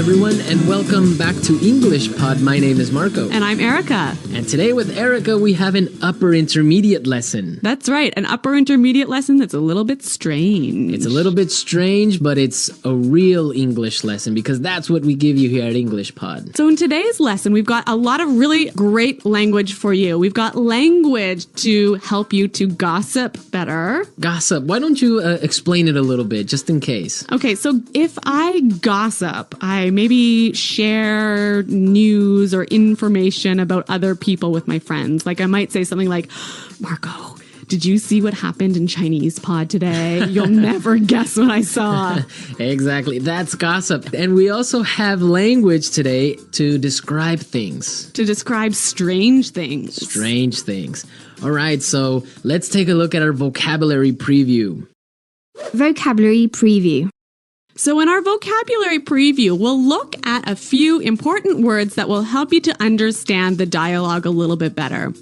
everyone, and welcome back to English Pod. My name is Marco. And I'm Erica. And today with Erica, we have an upper intermediate lesson. That's right, an upper intermediate lesson that's a little bit strange. It's a little bit strange, but it's a real English lesson because that's what we give you here at English Pod. So in today's lesson, we've got a lot of really great language for you. We've got language to help you to gossip better. Gossip. Why don't you explain it a little bit, just in case? Okay, so if I gossip, I maybe share news or information about other people with my friends. Like I might say something like, Marco, did you see what happened in Chinese pod today? You'll never guess what I saw. Exactly. That's gossip. And we also have language today to describe things. To describe strange things. Strange things. All right, so let's take a look at our vocabulary preview. Vocabulary preview. So in our vocabulary preview, we'll look at a few important words that will help you to understand the dialogue a little bit better.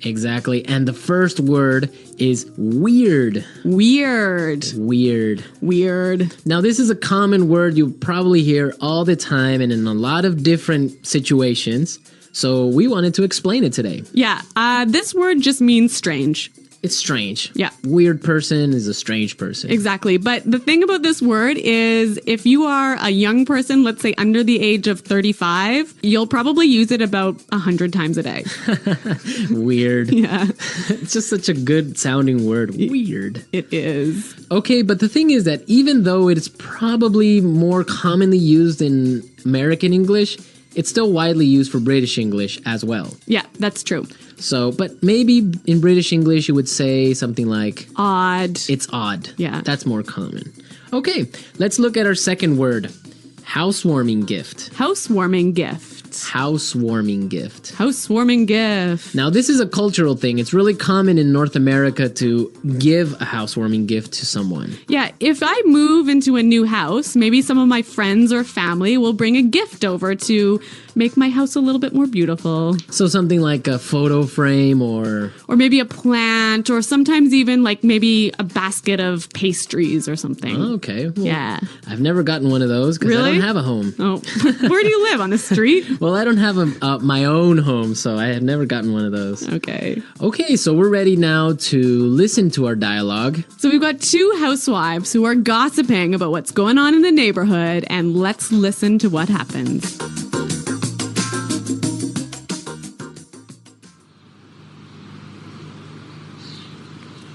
Exactly. And the first word is weird. Weird. Weird. Weird. Now, this is a common word you probably hear all the time and in a lot of different situations. So we wanted to explain it today. Yeah, this word just means strange. It's strange. Yeah. Weird person is a strange person. Exactly. But the thing about this word is if you are a young person, let's say under the age of 35, you'll probably use it about 100 times a day. Weird. Yeah. It's just such a good sounding word. Weird. It is. Okay, but the thing is that even though it's probably more commonly used in American English, it's still widely used for British English as well. Yeah, that's true. So, but maybe in British English you would say something like Odd. it's odd. Yeah. That's more common. Okay, let's look at our second word. Housewarming gift. Housewarming gift. Housewarming gift. Housewarming gift. Now, this is a cultural thing. It's really common in North America to give a housewarming gift to someone. Yeah, if I move into a new house, maybe some of my friends or family will bring a gift over to make my house a little bit more beautiful. So something like a photo frame or maybe a plant, or sometimes even like maybe a basket of pastries or something. Oh, okay. Well, yeah. I've never gotten one of those because I don't have a home. Oh, where do you live? On the street? Well, I don't have my own home, so I have never gotten one of those. Okay. Okay, so we're ready now to listen to our dialogue. So we've got two housewives who are gossiping about what's going on in the neighborhood, and let's listen to what happens.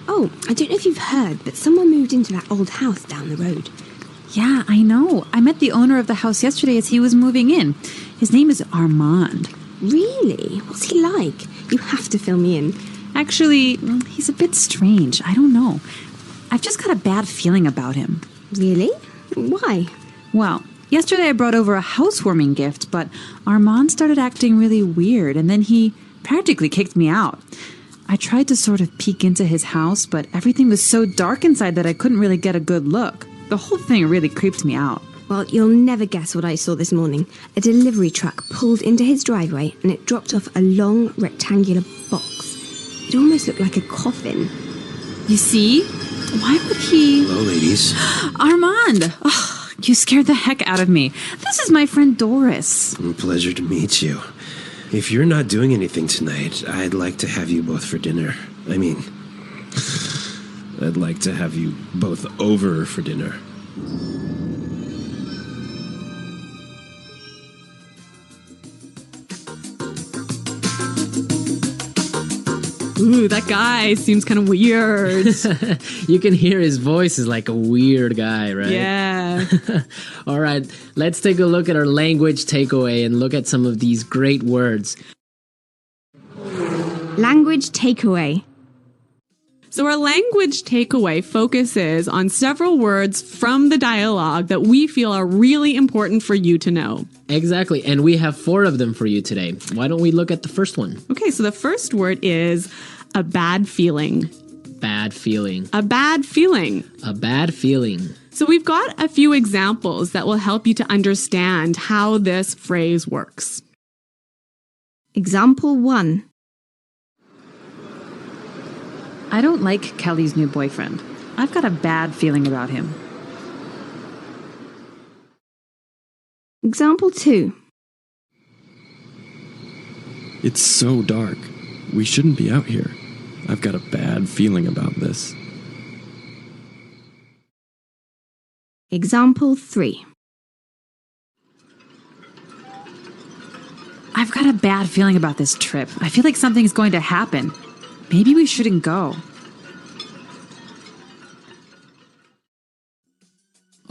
Oh, I don't know if you've heard, but someone moved into that old house down the road. Yeah, I know. I met the owner of the house yesterday as he was moving in. His name is Armand. Really? What's he like? You have to fill me in. Actually, he's a bit strange. I don't know. I've just got a bad feeling about him. Really? Why? Well, yesterday I brought over a housewarming gift, but Armand started acting really weird, and then he practically kicked me out. I tried to sort of peek into his house, but everything was so dark inside that I couldn't really get a good look. The whole thing really creeped me out. Well, you'll never guess what I saw this morning. A delivery truck pulled into his driveway and it dropped off a long rectangular box. It almost looked like a coffin. You see? Why would he... Hello, ladies. Armand! Oh, you scared the heck out of me. This is my friend Doris. Pleasure to meet you. If you're not doing anything tonight, I'd like to have you both for dinner. I mean, I'd like to have you both over for dinner. Ooh, that guy seems kind of weird. You can hear his voice is like a weird guy, right? Yeah. All right, let's take a look at our language takeaway and look at some of these great words. Language takeaway. So our language takeaway focuses on several words from the dialogue that we feel are really important for you to know. Exactly, and we have 4 of them for you today. Why don't we look at the first one? Okay, so the first word is a bad feeling. Bad feeling. A bad feeling. A bad feeling. So we've got a few examples that will help you to understand how this phrase works. Example 1. I don't like Kelly's new boyfriend. I've got a bad feeling about him. Example 2. It's so dark. We shouldn't be out here. I've got a bad feeling about this. Example 3. I've got a bad feeling about this trip. I feel like something's going to happen. Maybe we shouldn't go.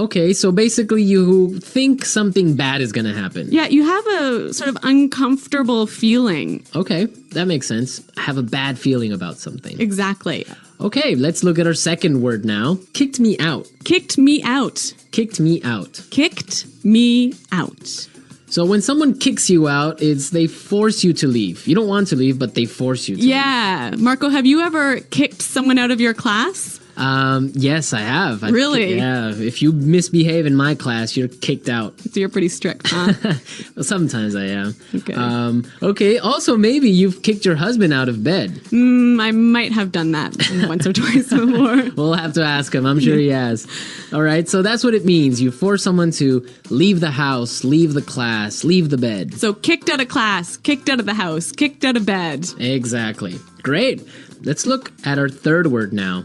Okay, so basically you think something bad is going to happen. Yeah, you have a sort of uncomfortable feeling. Okay, that makes sense. I have a bad feeling about something. Exactly. Okay, let's look at our second word now. Kicked me out. Kicked me out. Kicked me out. Kicked me out. So when someone kicks you out, it's they force you to leave. You don't want to leave, but they force you to Yeah. Marco, have you ever kicked someone out of your class? leave. Yes, I have. Really? Yeah. If you misbehave in my class, you're kicked out. So you're pretty strict, huh? Well, sometimes I am. Okay. Okay. Also, maybe you've kicked your husband out of bed. I might have done that once or twice before. We'll have to ask him. I'm sure he has. All right. So that's what it means. You force someone to leave the house, leave the class, leave the bed. So kicked out of class, kicked out of the house, kicked out of bed. Exactly. Great. Let's look at our third word now.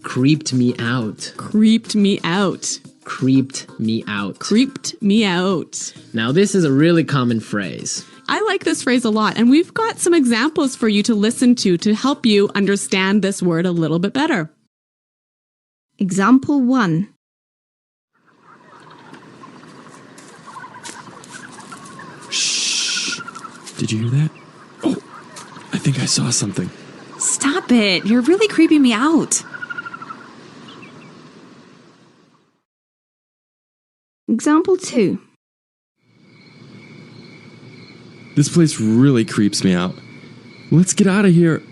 Creeped me out. Creeped me out. Creeped me out. Creeped me out. Now, this is a really common phrase. I like this phrase a lot, and we've got some examples for you to listen to help you understand this word a little bit better. Example 1. Shh. Did you hear that? Oh, I think I saw something. Stop it. You're really creeping me out. Example 2. This place really creeps me out. Let's get out of here.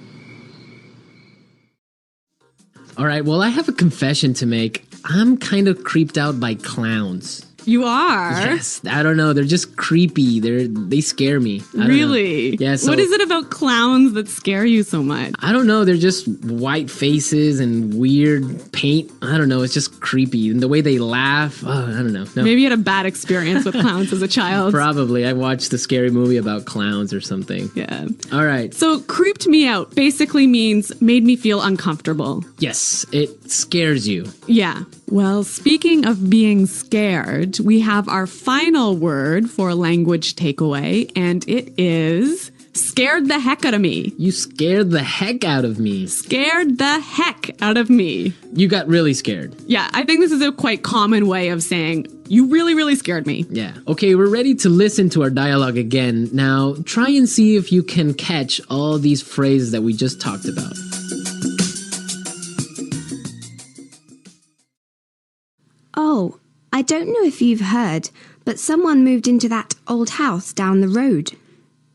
All right, well, I have a confession to make. I'm kind of creeped out by clowns. You are? Yes, I don't know. They're just creepy. They scare me. I don't know. Really? Yeah. So, what is it about clowns that scare you so much? I don't know. They're just white faces and weird paint. I don't know. It's just creepy. And the way they laugh. Oh, I don't know. No. Maybe you had a bad experience with clowns as a child. Probably. I watched a scary movie about clowns or something. Yeah. All right. So creeped me out basically means made me feel uncomfortable. Yes, it scares you. Yeah. Well, speaking of being scared, we have our final word for language takeaway, and it is scared the heck out of me. You scared the heck out of me. Scared the heck out of me. You got really scared. Yeah, I think this is a quite common way of saying, you really, really scared me. Yeah. Okay, we're ready to listen to our dialogue again. Now, try and see if you can catch all these phrases that we just talked about. Oh, I don't know if you've heard, but someone moved into that old house down the road.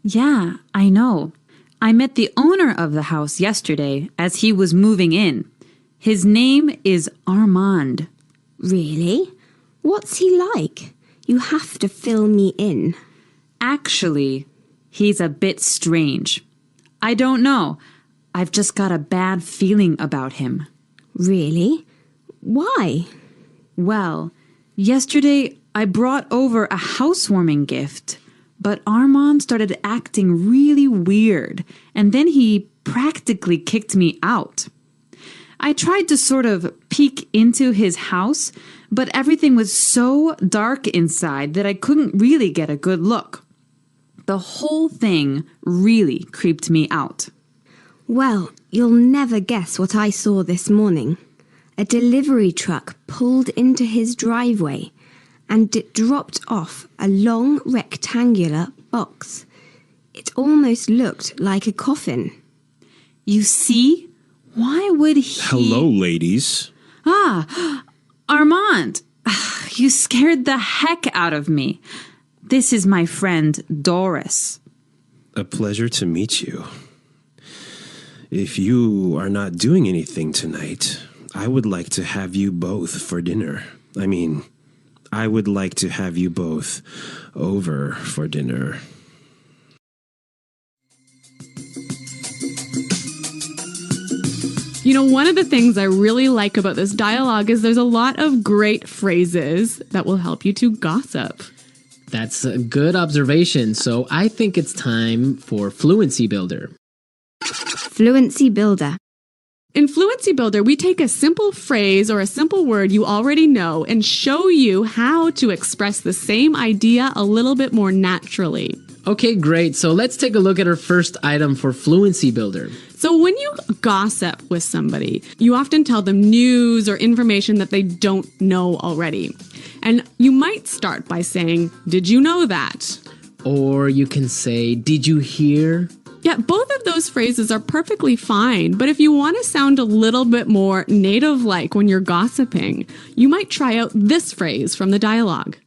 Yeah, I know. I met the owner of the house yesterday as he was moving in. His name is Armand. Really? What's he like? You have to fill me in. Actually, he's a bit strange. I don't know. I've just got a bad feeling about him. Really? Why? Well, yesterday I brought over a housewarming gift, but Armand started acting really weird, and then he practically kicked me out. I tried to sort of peek into his house, but everything was so dark inside that I couldn't really get a good look. The whole thing really creeped me out. Well, you'll never guess what I saw this morning. A delivery truck pulled into his driveway and it dropped off a long rectangular box. It almost looked like a coffin. You see? Why would he... Hello, ladies. Ah, Armand, you scared the heck out of me. This is my friend, Doris. A pleasure to meet you. If you are not doing anything tonight, I would like to have you both for dinner. I would like to have you both over for dinner. You know, one of the things I really like about this dialogue is there's a lot of great phrases that will help you to gossip. That's a good observation. So I think it's time for Fluency Builder. Fluency Builder. In Fluency Builder, we take a simple phrase or a simple word you already know and show you how to express the same idea a little bit more naturally. Okay, great. So let's take a look at our first item for Fluency Builder. So when you gossip with somebody, you often tell them news or information that they don't know already. And you might start by saying, "Did you know that?" Or you can say, "Did you hear?" Yeah, both of those phrases are perfectly fine, but if you want to sound a little bit more native-like when you're gossiping, you might try out this phrase from the dialogue.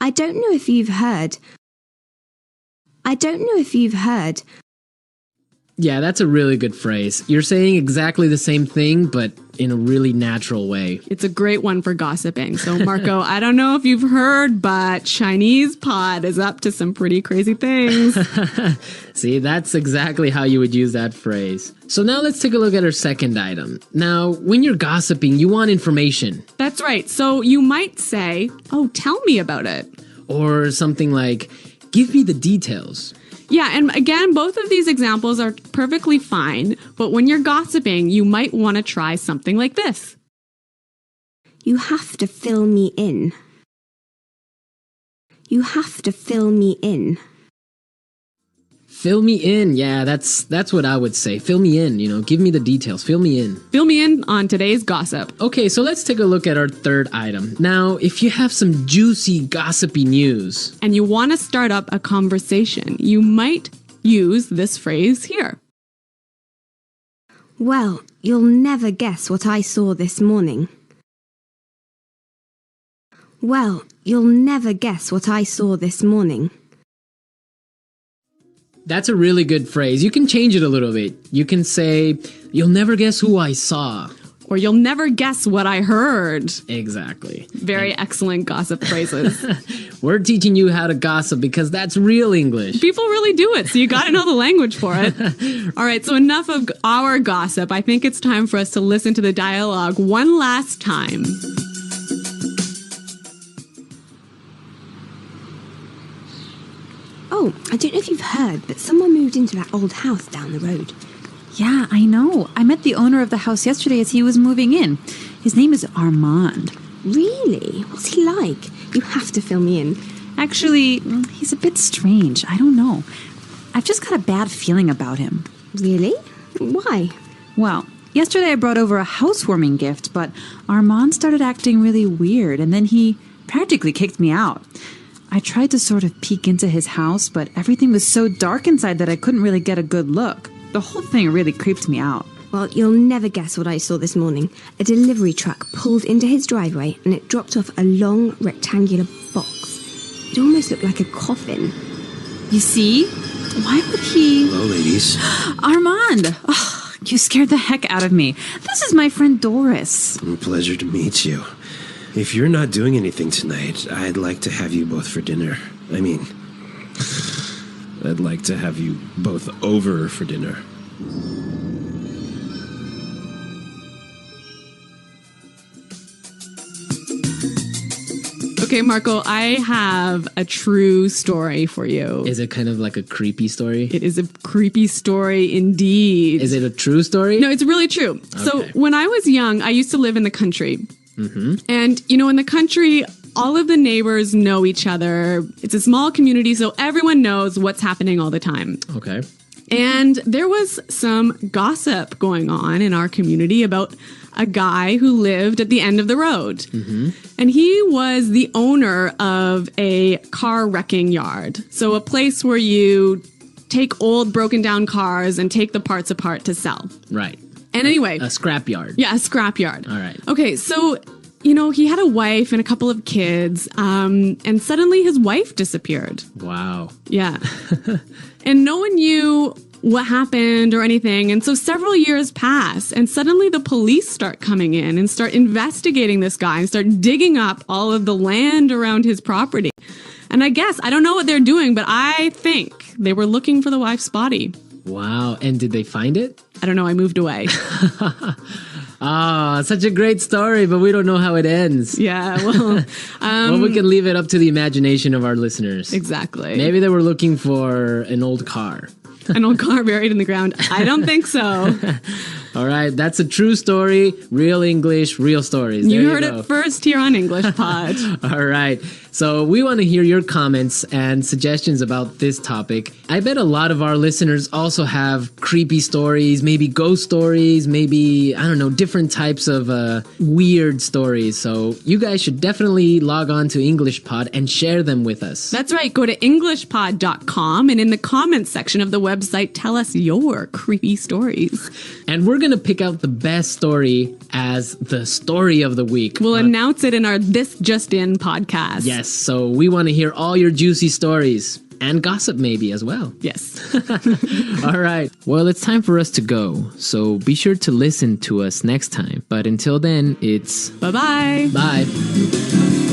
I don't know if you've heard. Yeah, that's a really good phrase. You're saying exactly the same thing, but in a really natural way. It's a great one for gossiping. So, Marco, I don't know if you've heard, but Chinese pod is up to some pretty crazy things. See, that's exactly how you would use that phrase. So now let's take a look at our second item. Now, when you're gossiping, you want information. That's right. So you might say, "Oh, tell me about it." Or something like, "Give me the details." Yeah, and again, both of these examples are perfectly fine, but when you're gossiping, you might want to try something like this. You have to fill me in. You have to fill me in. Fill me in. Yeah, that's what I would say. Fill me in, give me the details. Fill me in. Fill me in on today's gossip. Okay, so let's take a look at our third item. Now, if you have some juicy, gossipy news, And you want to start up a conversation, you might use this phrase here. Well, you'll never guess what I saw this morning. Well, you'll never guess what I saw this morning. that's a really good phrase. You can change it a little bit. You can say, "You'll never guess who I saw." Or "You'll never guess what I heard." Exactly. Very excellent gossip phrases. We're teaching you how to gossip because that's real English. People really do it, so you got to know the language for it. All right, so enough of our gossip. I think it's time for us to listen to the dialogue one last time. Oh, I don't know if you've heard, but someone moved into that old house down the road. Yeah, I know. I met the owner of the house yesterday as he was moving in. His name is Armand. Really? What's he like? You have to fill me in. Actually, he's a bit strange. I don't know. I've just got a bad feeling about him. Really? Why? Well, yesterday I brought over a housewarming gift, but Armand started acting really weird, and then he practically kicked me out. I tried to sort of peek into his house, but everything was so dark inside that I couldn't really get a good look. The whole thing really creeped me out. Well, you'll never guess what I saw this morning. A delivery truck pulled into his driveway and it dropped off a long rectangular box. It almost looked like a coffin. You see? Why would he... Hello, ladies. Armand! Oh, you scared the heck out of me. This is my friend Doris. Pleasure to meet you. If you're not doing anything tonight, I'd like to have you both for dinner. I mean, I'd like to have you both over for dinner. Okay, Marco, I have a true story for you. Is it kind of like a creepy story? It is a creepy story indeed. Is it a true story? No, it's really true. So when I was young, I used to live in the country. Mm-hmm. And, in the country, all of the neighbors know each other. It's a small community, so everyone knows what's happening all the time. Okay. And there was some gossip going on in our community about a guy who lived at the end of the road. Mm-hmm. And he was the owner of a car wrecking yard. So a place where you take old broken down cars and take the parts apart to sell. Right. And anyway. A scrapyard. Yeah, a scrapyard. All right. Okay, so, he had a wife and a couple of kids, and suddenly his wife disappeared. Wow. Yeah. And no one knew what happened or anything. And so several years pass, and suddenly the police start coming in and start investigating this guy and start digging up all of the land around his property. And I don't know what they're doing, but I think they were looking for the wife's body. Wow. And did they find it? I don't know. I moved away. Ah, such a great story, but we don't know how it ends. Yeah, well, Well, we can leave it up to the imagination of our listeners. exactly. Maybe they were looking for an old car. An old car buried in the ground. I don't think so. All right, that's a true story. Real English, real stories. You There heard go. it first here on English Pod. All right. So we want to hear your comments and suggestions about this topic. I bet a lot of our listeners also have creepy stories, maybe ghost stories, maybe, I don't know, different types of weird stories. So you guys should definitely log on to English Pod and share them with us. That's right. Go to EnglishPod.com and in the comments section of the website, tell us your creepy stories. And we're going to pick out the best story as the story of the week. We'll announce it in our This Just In podcast. Yes, so we want to hear all your juicy stories and gossip maybe as well. Yes. All right. Well, it's time for us to go. So be sure to listen to us next time. But until then, it's Bye-bye. bye.